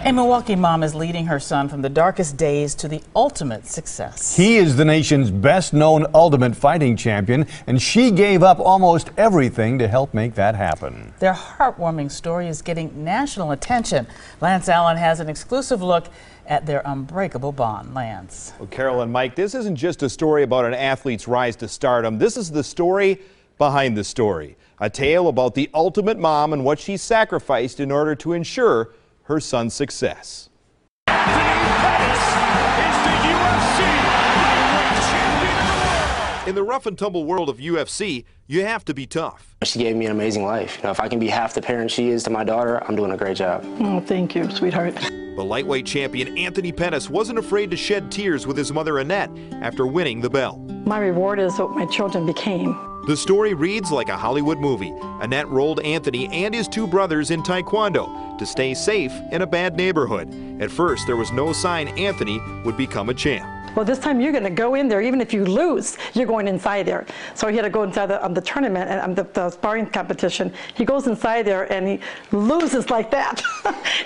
A Milwaukee mom is leading her son from the darkest days to the ultimate success. He is the nation's best-known ultimate fighting champion, and she gave up almost everything to help make that happen. Their heartwarming story is getting national attention. Lance Allen has an exclusive look at their unbreakable bond. Lance. Well, Carol and Mike, this isn't just a story about an athlete's rise to stardom. This is the story behind the story. A tale about the ultimate mom and what she sacrificed in order to ensure her son's success. Anthony Pettis is the UFC lightweight champion of the world. In the rough and tumble world of UFC, you have to be tough. She gave me an amazing life. You know, if I can be half the parent she is to my daughter, I'm doing a great job. Oh, thank you, sweetheart. The lightweight champion Anthony Pettis wasn't afraid to shed tears with his mother Annette after winning the belt. My reward is what my children became. The story reads like a Hollywood movie. Annette rolled Anthony and his two brothers in Taekwondo to stay safe in a bad neighborhood. At first, there was no sign Anthony would become a champ. Well, this time you're going to go in there. Even if you lose, you're going inside there. So he had to go inside the tournament and the sparring competition. He goes inside there and he loses like that.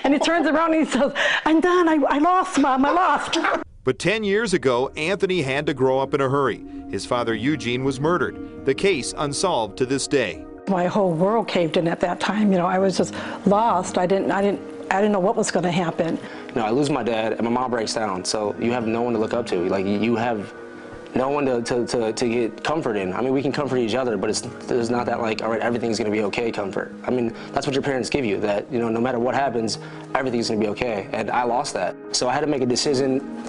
And he turns around and he says, "I'm done. I lost, Mom. I lost." But 10 years ago, Anthony had to grow up in a hurry. His father, Eugene, was murdered. The case unsolved to this day. My whole world caved in at that time. You know, I was just lost. I didn't know what was going to happen. You know, I lose my dad and my mom breaks down, so you have no one to look up to. Like, you have no one to get comfort in. I mean, we can comfort each other, but there's not that, like, all right, everything's going to be okay comfort. I mean, that's what your parents give you, that, you know, no matter what happens, everything's going to be okay. And I lost that. So I had to make a decision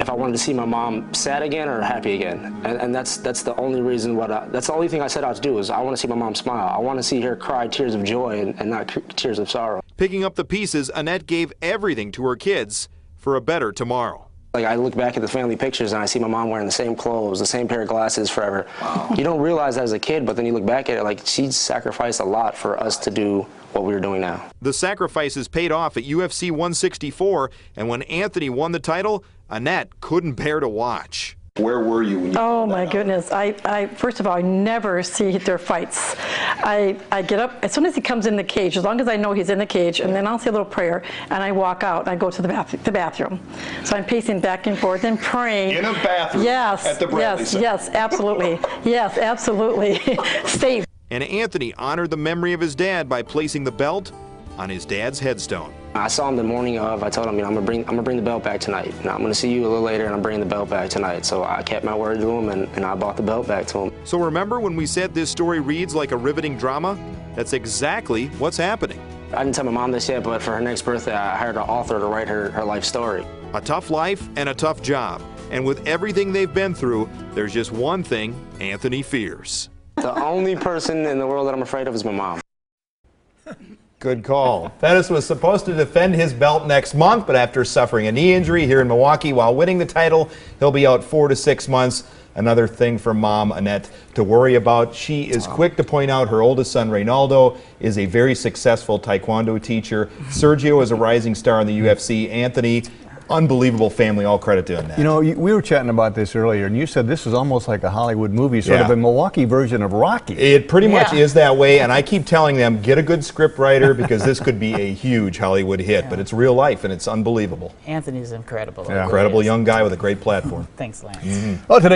if I wanted to see my mom sad again or happy again. And that's the only reason that's the only thing I set out to do, is I want to see my mom smile. I want to see her cry tears of joy and not tears of sorrow. Picking up the pieces, Annette gave everything to her kids for a better tomorrow. Like, I look back at the family pictures and I see my mom wearing the same clothes, the same pair of glasses forever. Wow. You don't realize that as a kid, but then you look back at it, like, she sacrificed a lot for us to do what we were doing now. The sacrifices paid off at UFC 164, and when Anthony won the title, Annette couldn't bear to watch. Where were you when you Oh my goodness. I first of all, I never see their fights. I get up as soon as he comes in the cage, as long as I know he's in the cage, and then I'll say a little prayer and I walk out and I go to the bathroom. So I'm pacing back and forth and praying. in a bathroom? Yes. At the Bradley Center? Yes, absolutely. Yes, absolutely. Safe. And Anthony honored the memory of his dad by placing the belt on his dad's headstone. I saw him the morning of. I told him, you know, I'm gonna bring the belt back tonight. You know, I'm gonna see you a little later, and I'm bringing the belt back tonight. So I kept my word to him, and I bought the belt back to him. So remember when we said this story reads like a riveting drama? That's exactly what's happening. I didn't tell my mom this yet, but for her next birthday, I hired an author to write her life story. A tough life and a tough job. And with everything they've been through, there's just one thing Anthony fears. The only person in the world that I'm afraid of is my mom. Good call. Pettis was supposed to defend his belt next month, but after suffering a knee injury here in Milwaukee while winning the title, he'll be out 4 to 6 months. Another thing for Mom Annette to worry about. She is quick to point out her oldest son, Reynaldo, is a very successful Taekwondo teacher. Sergio is a rising star in the UFC. Anthony, unbelievable family. All credit to Annette. You know, we were chatting about this earlier, and you said this is almost like a Hollywood movie, sort of a Milwaukee version of Rocky. It pretty much is that way, and I keep telling them, get a good script writer, because this could be a huge Hollywood hit, but it's real life, and it's unbelievable. Anthony's incredible. Incredible young guy with a great platform. Thanks, Lance. Well, today